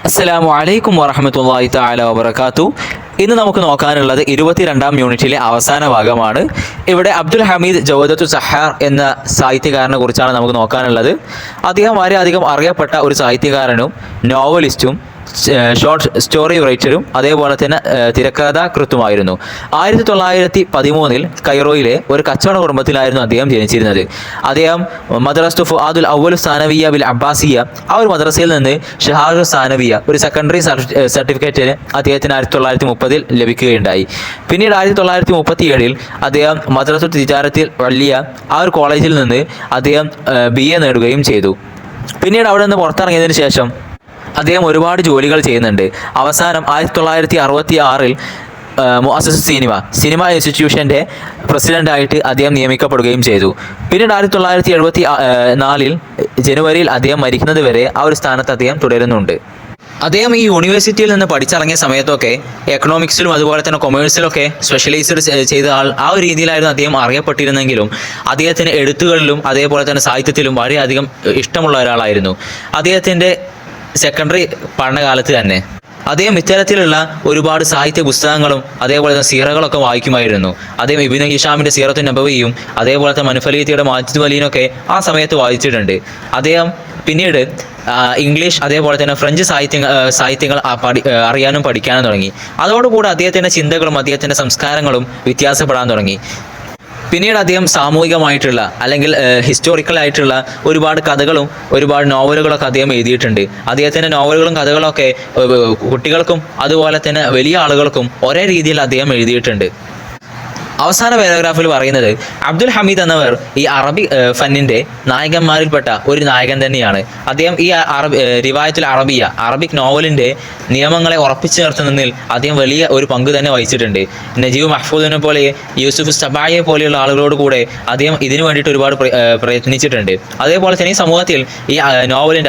അസ്സലാമു അലൈക്കും വറഹ്മത്തുള്ളാഹി തആല വബറകാതുഹു. ഇന്ന് നമുക്ക് നോക്കാനുള്ളത് 22-ാം യൂണിറ്റിലെ അവസാന ഭാഗമാണ്. ഇവിടെ അബ്ദുൽ ഹമീദ് ജൗദത്തു സഹാർ എന്ന സാഹിത്യകാരനെ കുറിച്ചാണ് നമുക്ക് നോക്കാനുള്ളത്. അദ്ദേഹം വളരെയധികം അറിയപ്പെട്ട ഒരു സാഹിത്യകാരനും നോവലിസ്റ്റും ഷോർട്ട് സ്റ്റോറി റൈറ്ററും അതേപോലെ തന്നെ തിരക്കഥാകൃത്തുമായിരുന്നു. 1913 കൈറോയിലെ ഒരു കച്ചവട കുടുംബത്തിലായിരുന്നു അദ്ദേഹം ജനിച്ചിരുന്നത്. അദ്ദേഹം മദ്രസത്തു ഫുആദുൽ അവ്വൽ സാനവിയ ബിൽ അബ്ബാസിയ, ആ ഒരു മദ്രസയിൽ നിന്ന് ഷഹാദു സാനവിയ ഒരു സെക്കൻഡറി സർട്ടിഫിക്കറ്റ് അദ്ദേഹത്തിന് 1930 ലഭിക്കുകയുണ്ടായി. പിന്നീട് 1937 അദ്ദേഹം മദ്രസത്തു തിജാറത്തിൽ വല്ലിയ ആ ഒരു കോളേജിൽ നിന്ന് അദ്ദേഹം BA നേടുകയും ചെയ്തു. പിന്നീട് അവിടെ നിന്ന് പുറത്തിറങ്ങിയതിനു ശേഷം അദ്ദേഹം ഒരുപാട് ജോലികൾ ചെയ്യുന്നുണ്ട്. അവസാനം 1966 മുഅസ്സസ സിനിമ ഇൻസ്റ്റിറ്റ്യൂഷൻ്റെ പ്രസിഡൻ്റായിട്ട് അദ്ദേഹം നിയമിക്കപ്പെടുകയും ചെയ്തു. പിന്നീട് 1974 ജനുവരിയിൽ അദ്ദേഹം മരിക്കുന്നത് വരെ ആ ഒരു സ്ഥാനത്ത് അദ്ദേഹം തുടരുന്നുണ്ട്. അദ്ദേഹം ഈ യൂണിവേഴ്സിറ്റിയിൽ നിന്ന് പഠിച്ചിറങ്ങിയ സമയത്തൊക്കെ എക്കണോമിക്സിലും അതുപോലെ തന്നെ കൊമേഴ്സിലൊക്കെ സ്പെഷ്യലൈസ്ഡ് ചെയ്ത ആ ഒരു രീതിയിലായിരുന്നു അദ്ദേഹം അറിയപ്പെട്ടിരുന്നെങ്കിലും അദ്ദേഹത്തിന് എഴുത്തുകളിലും അതേപോലെ തന്നെ സാഹിത്യത്തിലും വളരെയധികം ഇഷ്ടമുള്ള ഒരാളായിരുന്നു. അദ്ദേഹത്തിൻ്റെ സെക്കൻഡറി പഠനകാലത്ത് തന്നെ അദ്ദേഹം ഇത്തരത്തിലുള്ള ഒരുപാട് സാഹിത്യ പുസ്തകങ്ങളും അതേപോലെ തന്നെ സീറകളൊക്കെ വായിക്കുമായിരുന്നു. അദ്ദേഹം ഇബ്നു ഹിഷാമിൻ്റെ സീറത്തു നബവിയും അതേപോലെ തന്നെ മൻഫലിയത്തിയുടെ മാജിദ് വലീനൊക്കെ ആ സമയത്ത് വായിച്ചിട്ടുണ്ട്. അദ്ദേഹം പിന്നീട് ഇംഗ്ലീഷ് അതേപോലെ തന്നെ ഫ്രഞ്ച് സാഹിത്യങ്ങൾ അറിയാനും പഠിക്കാനും തുടങ്ങി. അതോടുകൂടി അദ്ദേഹത്തിൻ്റെ ചിന്തകളും അദ്ദേഹത്തിൻ്റെ സംസ്കാരങ്ങളും വ്യത്യാസപ്പെടാൻ തുടങ്ങി. പിന്നീട് അദ്ദേഹം സാമൂഹികമായിട്ടുള്ള അല്ലെങ്കിൽ ഹിസ്റ്റോറിക്കൽ ആയിട്ടുള്ള ഒരുപാട് കഥകളും ഒരുപാട് നോവലുകളൊക്കെ അദ്ദേഹം എഴുതിയിട്ടുണ്ട്. അദ്ദേഹത്തിൻ്റെ നോവലുകളും കഥകളൊക്കെ കുട്ടികൾക്കും അതുപോലെ തന്നെ വലിയ ആളുകൾക്കും ഒരേ രീതിയിൽ അദ്ദേഹം എഴുതിയിട്ടുണ്ട്. അവസാന പാരഗ്രാഫിൽ പറയുന്നത് അബ്ദുൽ ഹമീദ് എന്നവർ ഈ അറബി ഫന്നിൻ്റെ നായകന്മാരിൽപ്പെട്ട ഒരു നായകൻ തന്നെയാണ്. അദ്ദേഹം ഈ റിവായത്തുൽ അറബിക് നോവലിൻ്റെ നിയമങ്ങളെ ഉറപ്പിച്ചു നിർത്തുന്നതിൽ അദ്ദേഹം വലിയ ഒരു പങ്ക് തന്നെ വഹിച്ചിട്ടുണ്ട്. നജീബ് മഹ്ഫൂദിനെ പോലെ യൂസുഫ് സബായെ പോലെയുള്ള ആളുകളോട് കൂടെ അദ്ദേഹം ഇതിനു വേണ്ടിയിട്ട് ഒരുപാട് പ്രയത്നിച്ചിട്ടുണ്ട്. അതേപോലെ തന്നെ ഈ സമൂഹത്തിൽ ഈ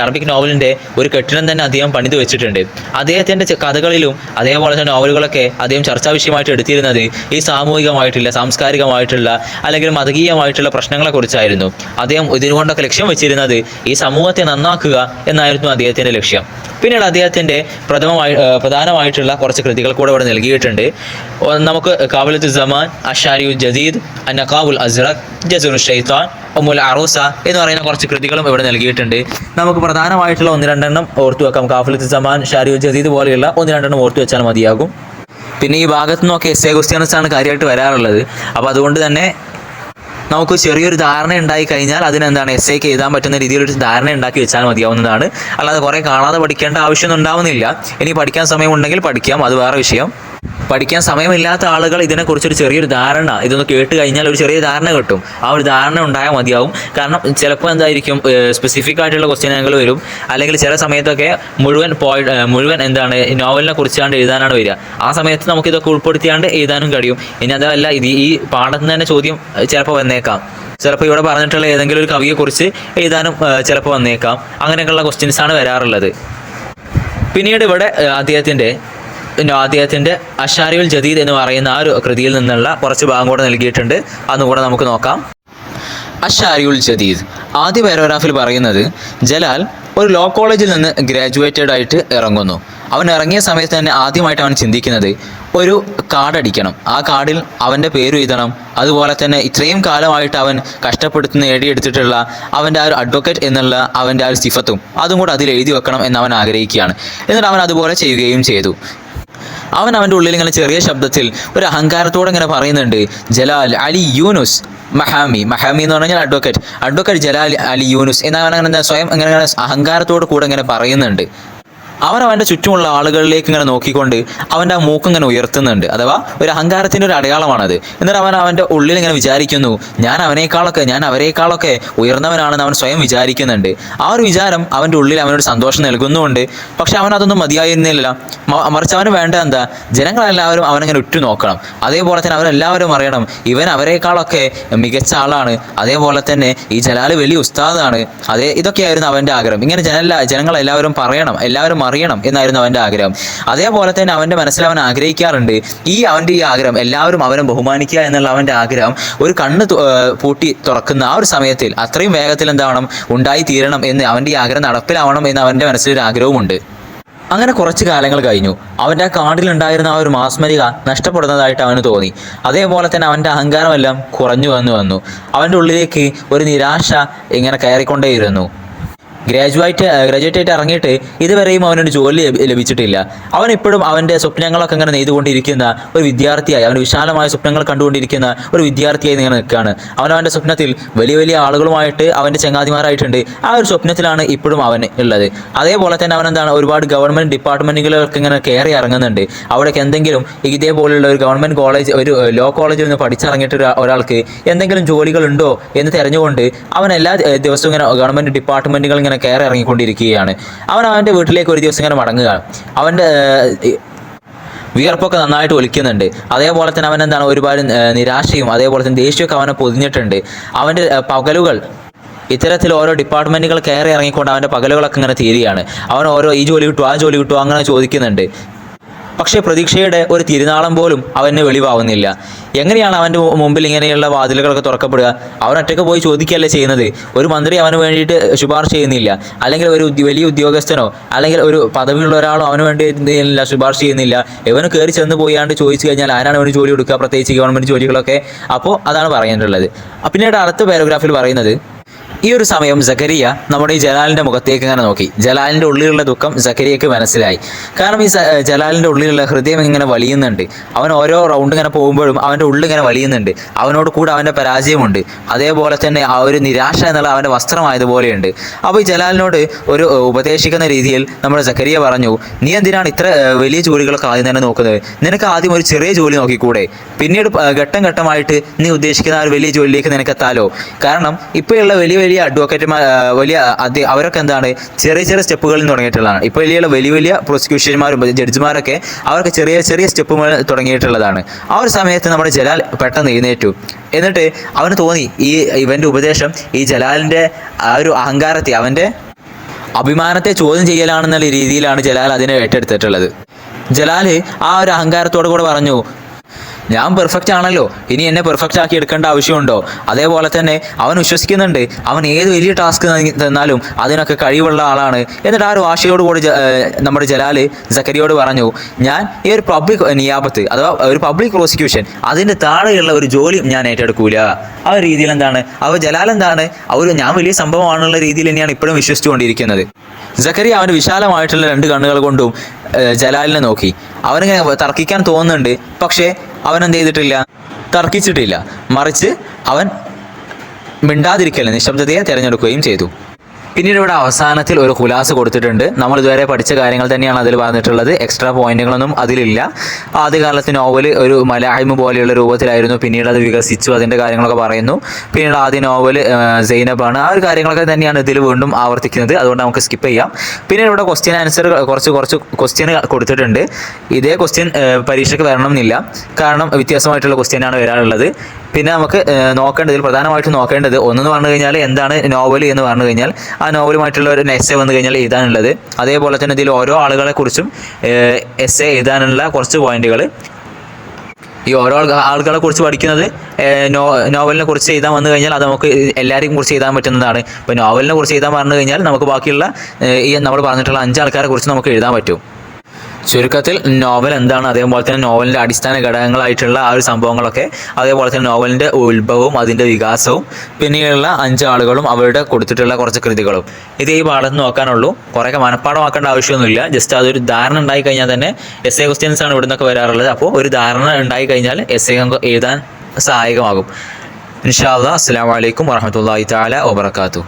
അറബിക് നോവലിൻ്റെ ഒരു കെട്ടിടം തന്നെ അദ്ദേഹം പണിത് വെച്ചിട്ടുണ്ട്. അദ്ദേഹത്തിൻ്റെ കഥകളിലും അതേപോലെ തന്നെ നോവലുകളൊക്കെ അദ്ദേഹം ചർച്ചാ വിഷയമായിട്ട് എടുത്തിരുന്നത് ഈ സാമൂഹികമായിട്ട് സാംസ്കാരികമായിട്ടുള്ള അല്ലെങ്കിൽ മതകീയമായിട്ടുള്ള പ്രശ്നങ്ങളെ കുറിച്ചായിരുന്നു. അദ്ദേഹം ഇതിനുകൊണ്ടൊക്കെ ലക്ഷ്യം വെച്ചിരുന്നത് ഈ സമൂഹത്തെ നന്നാക്കുക എന്നായിരുന്നു അദ്ദേഹത്തിൻ്റെ ലക്ഷ്യം. പിന്നീട് അദ്ദേഹത്തിൻ്റെ പ്രധാനമായിട്ടുള്ള കുറച്ച് കൃതികൾ കൂടെ ഇവിടെ നൽകിയിട്ടുണ്ട്. നമുക്ക് കാബിലത്തു സമാൻ, അഷാരിയുൽ ജദീദ്, അന്നഖാബുൽ അസ്റഖ്, ജസറുൽ ഷൈത്താൻ, ഉമ്മുൽ അറൂസ എന്ന് പറയുന്ന കുറച്ച് കൃതികളും ഇവിടെ നൽകിയിട്ടുണ്ട്. നമുക്ക് പ്രധാനമായിട്ടുള്ള 1-2 ഓർത്തു വെക്കാം. കാബിലത്തു സമാൻ, ഷാരിയുൽ ജദീദ് പോലെയുള്ള 1-2 ഓർത്തു വെച്ചാൽ മതിയാകും. പിന്നെ ഈ ഭാഗത്തു നിന്നൊക്കെ എസ്സേ ക്വസ്റ്റ്യൻസാണ് കാര്യമായിട്ട് വരാറുള്ളത്. അപ്പോൾ അതുകൊണ്ട് തന്നെ നമുക്ക് ചെറിയൊരു ധാരണ ഉണ്ടായി കഴിഞ്ഞാൽ അതിനെന്താണ് എസ്സേക്ക് എഴുതാൻ പറ്റുന്ന രീതിയിലൊരു ധാരണ ഉണ്ടാക്കി വെച്ചാൽ മതിയാവുന്നതാണ്. അല്ലാതെ കുറേ കാണാതെ പഠിക്കേണ്ട ആവശ്യമൊന്നും ഉണ്ടാവുന്നില്ല. ഇനി പഠിക്കാൻ സമയമുണ്ടെങ്കിൽ പഠിക്കാം, അത് വേറെ വിഷയം. പഠിക്കാൻ സമയമില്ലാത്ത ആളുകൾ ഇതിനെക്കുറിച്ചൊരു ചെറിയൊരു ധാരണ ഇതൊന്ന് കേട്ട് കഴിഞ്ഞാൽ ഒരു ചെറിയ ധാരണ കിട്ടും. ആ ഒരു ധാരണ ഉണ്ടായാൽ മതിയാവും. കാരണം ചിലപ്പോൾ എന്തായിരിക്കും സ്പെസിഫിക് ആയിട്ടുള്ള ക്വസ്റ്റ്യനുകൾ വരും, അല്ലെങ്കിൽ ചില സമയത്തൊക്കെ മുഴുവൻ എന്താണ് നോവലിനെ കുറിച്ചാണ്ട് എഴുതാനാണ് വരിക. ആ സമയത്ത് നമുക്കിതൊക്കെ ഉൾപ്പെടുത്തിയാണ്ട് എഴുതാനും കഴിയും. ഇനി അതല്ല ഈ പാഠത്തിൽ നിന്ന് തന്നെ ചോദ്യം ചിലപ്പോൾ വന്നേക്കാം. ചിലപ്പോൾ ഇവിടെ പറഞ്ഞിട്ടുള്ള ഏതെങ്കിലും ഒരു കവിയെക്കുറിച്ച് എഴുതാനും ചിലപ്പോൾ വന്നേക്കാം. അങ്ങനെയൊക്കെയുള്ള ക്വസ്റ്റ്യൻസാണ് വരാറുള്ളത്. പിന്നീട് ഇവിടെ അദ്ദേഹത്തിൻ്റെ അഷാരിയുൽ ജദീദ് എന്ന് പറയുന്ന ആ ഒരു കൃതിയിൽ നിന്നുള്ള കുറച്ച് ഭാഗം കൂടെ നൽകിയിട്ടുണ്ട്. അതുകൂടെ നമുക്ക് നോക്കാം. അഷാരിയുൽ ജദീദ് ആദ്യ പാരഗ്രാഫിൽ പറയുന്നത്, ജലാൽ ഒരു ലോ കോളേജിൽ നിന്ന് ഗ്രാജുവേറ്റഡ് ആയിട്ട് ഇറങ്ങുന്നു. അവൻ ഇറങ്ങിയ സമയത്ത് തന്നെ ആദ്യമായിട്ട് അവൻ ചിന്തിക്കുന്നത് ഒരു കാർഡടിക്കണം, ആ കാർഡിൽ അവൻ്റെ പേര് എഴുതണം. അതുപോലെ തന്നെ ഇത്രയും കാലമായിട്ട് അവൻ കഷ്ടപ്പെടുത്തി നേടിയെടുത്തിട്ടുള്ള അവൻ്റെ ആ ഒരു അഡ്വക്കേറ്റ് എന്നുള്ള അവൻ്റെ ആ ഒരു സിഫത്തും അതും കൂടെ അതിൽ എഴുതി വെക്കണം എന്ന് അവൻ ആഗ്രഹിക്കുകയാണ്. എന്നിട്ട് അവൻ അതുപോലെ ചെയ്യുകയും ചെയ്തു. അവൻ അവൻ്റെ ഉള്ളിൽ ഇങ്ങനെ ചെറിയ ശബ്ദത്തിൽ ഒരു അഹങ്കാരത്തോടെ ഇങ്ങനെ പറയുന്നുണ്ട്, ജലാൽ അലി യൂനുസ് മഹാമി എന്ന് പറഞ്ഞാൽ അഡ്വക്കേറ്റ് ജലാൽ അലി യൂനുസ് എന്നവൻ അങ്ങനെ സ്വയം ഇങ്ങനെ അഹങ്കാരത്തോട് കൂടെ ഇങ്ങനെ പറയുന്നുണ്ട്. അവൻ്റെ ചുറ്റുമുള്ള ആളുകളിലേക്ക് ഇങ്ങനെ നോക്കിക്കൊണ്ട് അവൻ്റെ ആ മൂക്ക് ഇങ്ങനെ ഉയർത്തുന്നുണ്ട്. അഥവാ ഒരു അഹങ്കാരത്തിൻ്റെ ഒരു അടയാളമാണത്. എന്നിട്ട് അവൻ്റെ ഉള്ളിൽ ഇങ്ങനെ വിചാരിക്കുന്നു, ഞാൻ അവരേക്കാളൊക്കെ ഉയർന്നവനാണെന്ന് അവൻ സ്വയം വിചാരിക്കുന്നുണ്ട്. ആ ഒരു വിചാരം അവൻ്റെ ഉള്ളിൽ അവനൊരു സന്തോഷം നൽകുന്നുമുണ്ട്. പക്ഷെ അവനതൊന്നും മതിയായിരുന്നില്ല. മറിച്ച് അവന് വേണ്ട എന്താ, ജനങ്ങളെല്ലാവരും അവനങ്ങനെ ഉറ്റു നോക്കണം. അതേപോലെ തന്നെ അവരെല്ലാവരും അറിയണം ഇവൻ അവരേക്കാളൊക്കെ മികച്ച ആളാണ്. അതേപോലെ തന്നെ ഈ ജലാൽ വലിയ ഉസ്താദാണ്. ഇതൊക്കെയായിരുന്നു അവൻ്റെ ആഗ്രഹം. ഇങ്ങനെ ജനങ്ങളെല്ലാവരും പറയണം, എല്ലാവരും അറിയണം എന്നായിരുന്നു അവൻ്റെ ആഗ്രഹം. അതേപോലെ തന്നെ അവൻ്റെ മനസ്സിൽ അവൻ ആഗ്രഹിക്കാറുണ്ട് അവൻ്റെ ഈ ആഗ്രഹം എല്ലാവരും അവനെ ബഹുമാനിക്കുക എന്നുള്ള അവൻ്റെ ആഗ്രഹം ഒരു കണ്ണ് പൂട്ടി തുറക്കുന്ന ആ ഒരു സമയത്തിൽ അത്രയും വേഗത്തിൽ എന്താവണം ഉണ്ടായി തീരണം എന്ന് അവൻ്റെ ഈ ആഗ്രഹം നടപ്പിലാവണം എന്ന് അവൻ്റെ മനസ്സിലൊരു ആഗ്രഹവുമുണ്ട്. അങ്ങനെ കുറച്ച് കാലങ്ങൾ കഴിഞ്ഞു. അവൻ്റെ ആ കാർഡിലുണ്ടായിരുന്ന ആ ഒരു മാസ്മരിക നഷ്ടപ്പെടുന്നതായിട്ട് അവന് തോന്നി. അതേപോലെ തന്നെ അവൻ്റെ അഹങ്കാരമെല്ലാം കുറഞ്ഞു വന്നു. അവൻ്റെ ഉള്ളിലേക്ക് ഒരു നിരാശ ഇങ്ങനെ കയറിക്കൊണ്ടേയിരുന്നു. ഗ്രാജുവേറ്റ് ആയിട്ട് ഇറങ്ങിയിട്ട് ഇതുവരെയും അവനൊരു ജോലി ലഭിച്ചിട്ടില്ല. അവൻ ഇപ്പോഴും അവൻ്റെ സ്വപ്നങ്ങളൊക്കെ ഇങ്ങനെ നെയ്തുകൊണ്ടിരിക്കുന്ന ഒരു വിദ്യാർത്ഥിയായി, അവൻ വിശാലമായ സ്വപ്നങ്ങൾ കണ്ടുകൊണ്ടിരിക്കുന്ന ഒരു വിദ്യാർത്ഥിയായി ഇങ്ങനെ നിൽക്കുകയാണ്. അവൻ്റെ സ്വപ്നത്തിൽ വലിയ വലിയ ആളുകളുമായിട്ട് അവൻ്റെ ചങ്ങാതിമാരായിട്ടുണ്ട്. ആ ഒരു സ്വപ്നത്തിലാണ് ഇപ്പോഴും അവൻ ഉള്ളത്. അതേപോലെ തന്നെ അവൻ എന്താണ്, ഒരുപാട് ഗവൺമെൻറ് ഡിപ്പാർട്ട്മെൻറ്റുകളൊക്കെ ഇങ്ങനെ കയറി ഇറങ്ങുന്നുണ്ട്. അവിടേക്ക് എന്തെങ്കിലും ഇതേപോലുള്ള ഒരു ഗവൺമെൻറ് കോളേജ്, ഒരു ലോ കോളേജിൽ നിന്ന് പഠിച്ചിറങ്ങിയിട്ട് ഒരാൾക്ക് എന്തെങ്കിലും ജോലികളുണ്ടോ എന്ന് തിരഞ്ഞുകൊണ്ട് അവൻ എല്ലാ ദിവസവും ഇങ്ങനെ ഗവൺമെൻറ് ഡിപ്പാർട്ട്മെൻറ്റുകൾ ഇങ്ങനെ കയറി ഇറങ്ങിക്കൊണ്ടിരിക്കുകയാണ്. അവൻ്റെ വീട്ടിലേക്ക് ഒരു ദിവസം ഇങ്ങനെ മടങ്ങുക. അവൻ്റെ വിയർപ്പൊക്കെ നന്നായിട്ട് ഒലിക്കുന്നുണ്ട്. അതേപോലെ തന്നെ അവൻ എന്താണ്, ഒരുപാട് നിരാശയും അതേപോലെ തന്നെ ദേഷ്യമൊക്കെ അവനെ പൊതിഞ്ഞിട്ടുണ്ട്. അവൻ്റെ പകലുകൾ ഇത്തരത്തിൽ ഓരോ ഡിപ്പാർട്ട്മെൻറ്റുകൾ കയറി ഇറങ്ങിക്കൊണ്ട് അവൻ്റെ പകലുകളൊക്കെ ഇങ്ങനെ തീരുകയാണ്. അവൻ ഓരോ ഈ ജോലി കിട്ടുമോ ആ ജോലി കിട്ടുമോ അങ്ങനെ ചോദിക്കുന്നുണ്ട്. പക്ഷേ പ്രതീക്ഷയുടെ ഒരു തിരുനാളം പോലും അവന് വെളിവാവുന്നില്ല. എങ്ങനെയാണ് അവൻ്റെ മുമ്പിൽ ഇങ്ങനെയുള്ള വാതിലുകളൊക്കെ തുറക്കപ്പെടുക? അവൻ ഒറ്റയ്ക്ക് പോയി ചോദിക്കുകയല്ലേ ചെയ്യുന്നത്. ഒരു മന്ത്രി അവന് വേണ്ടിയിട്ട് ശുപാർശ ചെയ്യുന്നില്ല, അല്ലെങ്കിൽ ഒരു വലിയ ഉദ്യോഗസ്ഥനോ അല്ലെങ്കിൽ ഒരു പദവിയുള്ള ഒരാളോ അവന് വേണ്ടി ശുപാർശ ചെയ്യുന്നില്ല. ഇവന് കയറി ചെന്ന് പോയാണ്ട് ചോദിച്ചു കഴിഞ്ഞാൽ ആരാണ് അവന് ജോലി കൊടുക്കുക, പ്രത്യേകിച്ച് ഗവൺമെൻറ് ജോലികളൊക്കെ. അപ്പോൾ അതാണ് പറയാനുള്ളത്. പിന്നീട് അടുത്ത പാരഗ്രാഫിൽ പറയുന്നത്, ഈ ഒരു സമയം സക്കരിയ നമ്മുടെ ഈ ജലാലിൻ്റെ മുഖത്തേക്ക് ഇങ്ങനെ നോക്കി. ജലാലിൻ്റെ ഉള്ളിലുള്ള ദുഃഖം സക്കരിയക്ക് മനസ്സിലായി. കാരണം ഈ ജലാലിൻ്റെ ഉള്ളിലുള്ള ഹൃദയം ഇങ്ങനെ വലിയുന്നുണ്ട്. അവൻ ഓരോ റൗണ്ട് ഇങ്ങനെ പോകുമ്പോഴും അവൻ്റെ ഉള്ളിൽ ഇങ്ങനെ വലിയുന്നുണ്ട്. അവനോട് കൂടെ അവൻ്റെ പരാജയമുണ്ട്. അതേപോലെ തന്നെ ആ ഒരു നിരാശ എന്നുള്ള അവൻ്റെ വസ്ത്രമായതുപോലെയുണ്ട്. അപ്പോൾ ഈ ജലാലിനോട് ഒരു ഉപദേശിക്കുന്ന രീതിയിൽ നമ്മുടെ സക്കരിയ പറഞ്ഞു, നീ എന്തിനാണ് ഇത്ര വലിയ ജോലികളൊക്കെ ആദ്യം തന്നെ നോക്കുന്നത്? നിനക്ക് ആദ്യം ഒരു ചെറിയ ജോലി നോക്കിക്കൂടെ? പിന്നീട് ഘട്ടം ഘട്ടമായിട്ട് നീ ഉദ്ദേശിക്കുന്ന ആ ഒരു വലിയ ജോലിയിലേക്ക് നിനക്കെത്താലോ. കാരണം ഇപ്പോഴുള്ള വലിയ അഡ്വക്കേറ്റുമാർ, അവരൊക്കെ എന്താണ്, ചെറിയ ചെറിയ സ്റ്റെപ്പുകളിൽ തുടങ്ങിയിട്ടുള്ളതാണ്. ഇപ്പോൾ വലിയ വലിയ പ്രോസിക്യൂഷന്മാരും ജഡ്ജിമാരൊക്കെ അവർക്ക് ചെറിയ ചെറിയ സ്റ്റെപ്പുകൾ തുടങ്ങിയിട്ടുള്ളതാണ്. ആ ഒരു സമയത്ത് നമ്മുടെ ജലാൽ പെട്ടെന്ന് എഴുന്നേറ്റു. എന്നിട്ട് അവന് തോന്നി ഇവൻ്റെ ഉപദേശം ഈ ജലാലിൻ്റെ ആ ഒരു അഹങ്കാരത്തെ, അവൻ്റെ അഭിമാനത്തെ ചോദ്യം ചെയ്യലാണെന്നുള്ള രീതിയിലാണ് ജലാൽ അതിനെ ഏറ്റെടുത്തിട്ടുള്ളത്. ജലാൽ ആ ഒരു അഹങ്കാരത്തോടു കൂടെ പറഞ്ഞു, ഞാൻ പെർഫെക്റ്റ് ആണല്ലോ, ഇനി എന്നെ പെർഫെക്റ്റ് ആക്കി എടുക്കേണ്ട ആവശ്യമുണ്ടോ? അതേപോലെ തന്നെ അവൻ വിശ്വസിക്കുന്നുണ്ട് അവൻ ഏത് വലിയ ടാസ്ക് തന്നാലും അതിനൊക്കെ കഴിവുള്ള ആളാണ്. എന്നിട്ട് ആ ഒരു വാശിയോടുകൂടി നമ്മുടെ ജലാൽ സക്കരിയോട് പറഞ്ഞു, ഞാൻ ഈ ഒരു പബ്ലിക് നിയാബത്ത് അഥവാ ഒരു പബ്ലിക് പ്രോസിക്യൂഷൻ അതിൻ്റെ താഴെയുള്ള ഒരു ജോലി ഞാൻ ഏറ്റെടുക്കൂല. ആ ഒരു രീതിയിൽ എന്താണ് ജലാൽ എന്താണ് ഞാൻ വലിയ സംഭവമാണെന്നുള്ള രീതിയിൽ തന്നെയാണ് ഇപ്പോഴും വിശ്വസിച്ചുകൊണ്ടിരിക്കുന്നത്. സക്കരിയ അവൻ്റെ വിശാലമായിട്ടുള്ള രണ്ട് കണ്ണുകൾ കൊണ്ടും ജലാലിനെ നോക്കി. അവനിങ്ങനെ തർക്കിക്കാൻ തോന്നുന്നുണ്ട്, പക്ഷേ അവൻ എന്ത് ചെയ്തിട്ടില്ല, തർക്കിച്ചിട്ടില്ല. മറിച്ച് അവൻ മിണ്ടാതിരിക്കൽ, നിശബ്ദതയെ തിരഞ്ഞെടുക്കുകയും ചെയ്തു. പിന്നീട് ഇവിടെ അവസാനത്തിൽ ഒരു ഖുലാസ കൊടുത്തിട്ടുണ്ട്. നമ്മൾ ഇതുവരെ പഠിച്ച കാര്യങ്ങൾ തന്നെയാണ് അതിൽ പറഞ്ഞിട്ടുള്ളത്. എക്സ്ട്രാ പോയിന്റുകളൊന്നും അതിലില്ല. ആദ്യകാലത്ത് നോവൽ ഒരു മലാഹിമ പോലെയുള്ള രൂപത്തിലായിരുന്നു. പിന്നീട് അത് വികസിച്ചു, അതിൻ്റെ കാര്യങ്ങളൊക്കെ പറയുന്നു. പിന്നീട് ആദ്യ നോവൽ സൈനബാണ്. ആ ഒരു കാര്യങ്ങളൊക്കെ തന്നെയാണ് ഇതിൽ വീണ്ടും ആവർത്തിക്കുന്നത്. അതുകൊണ്ട് നമുക്ക് സ്കിപ്പ് ചെയ്യാം. പിന്നീട് ഇവിടെ ക്വസ്റ്റ്യൻ ആൻസർ കുറച്ച് ക്വസ്റ്റ്യൻ കൊടുത്തിട്ടുണ്ട്. ഇതേ ക്വസ്റ്റ്യൻ പരീക്ഷയ്ക്ക് വരണം എന്നില്ല, കാരണം വ്യത്യാസമായിട്ടുള്ള ക്വസ്റ്റ്യനാണ് വരാനുള്ളത്. പിന്നെ നമുക്ക് നോക്കേണ്ടതിൽ പ്രധാനമായിട്ടും നോക്കേണ്ടത് ഒന്നെന്ന് പറഞ്ഞു കഴിഞ്ഞാൽ എന്താണ് നോവൽ എന്ന് പറഞ്ഞു കഴിഞ്ഞാൽ ആ നോവലുമായിട്ടുള്ള ഒരു എസ്സേ വന്നു കഴിഞ്ഞാൽ എഴുതാനുള്ളത്. അതേപോലെ തന്നെ ഇതിൽ ഓരോ ആളുകളെക്കുറിച്ചും എസ്സേ എഴുതാനുള്ള കുറച്ച് പോയിന്റുകൾ. ഈ ഓരോ ആളുകളെ കുറിച്ച് പഠിക്കുന്നത് നോവലിനെ കുറിച്ച് എഴുതാൻ വന്നു കഴിഞ്ഞാൽ അത് നമുക്ക് എല്ലാവരെയും കുറിച്ച് എഴുതാൻ പറ്റുന്നതാണ്. ഇപ്പോൾ നോവലിനെ കുറിച്ച് എഴുതാൻ പറഞ്ഞു കഴിഞ്ഞാൽ നമുക്ക് ബാക്കിയുള്ള ഈ നമ്മൾ പറഞ്ഞിട്ടുള്ള 5 ആൾക്കാരെ കുറിച്ച് നമുക്ക് എഴുതാൻ പറ്റും. ചുരുക്കത്തിൽ നോവൽ എന്താണ്, അതേപോലെ തന്നെ നോവലിൻ്റെ അടിസ്ഥാന ഘടകങ്ങളായിട്ടുള്ള ആ ഒരു സംഭവങ്ങളൊക്കെ, അതേപോലെ തന്നെ നോവലിൻ്റെ ഉത്ഭവവും അതിൻ്റെ വികാസവും, പിന്നീടുള്ള 5 ആളുകളും അവരുടെ കൊടുത്തിട്ടുള്ള കുറച്ച് കൃതികളും. ഇത് ഈ പാഠത്ത് നോക്കാനുള്ളൂ. കുറേയൊക്കെ മനഃപ്പാഠമാക്കേണ്ട ആവശ്യമൊന്നുമില്ല. ജസ്റ്റ് അതൊരു ധാരണ ഉണ്ടായി കഴിഞ്ഞാൽ തന്നെ എസ്സേ ക്വസ്റ്റ്യൻസ് ആണ് ഇവിടെ നിന്നൊക്കെ വരാറുള്ളത്. അപ്പോൾ ഒരു ധാരണ ഉണ്ടായി കഴിഞ്ഞാൽ എസ്സേ എഴുതാൻ സഹായകമാകും. ഇൻഷാ അല്ലാഹ്. അസ്സലാമു അലൈക്കും വറഹ്മത്തുള്ളാഹി തആല വബറകാതുഹു.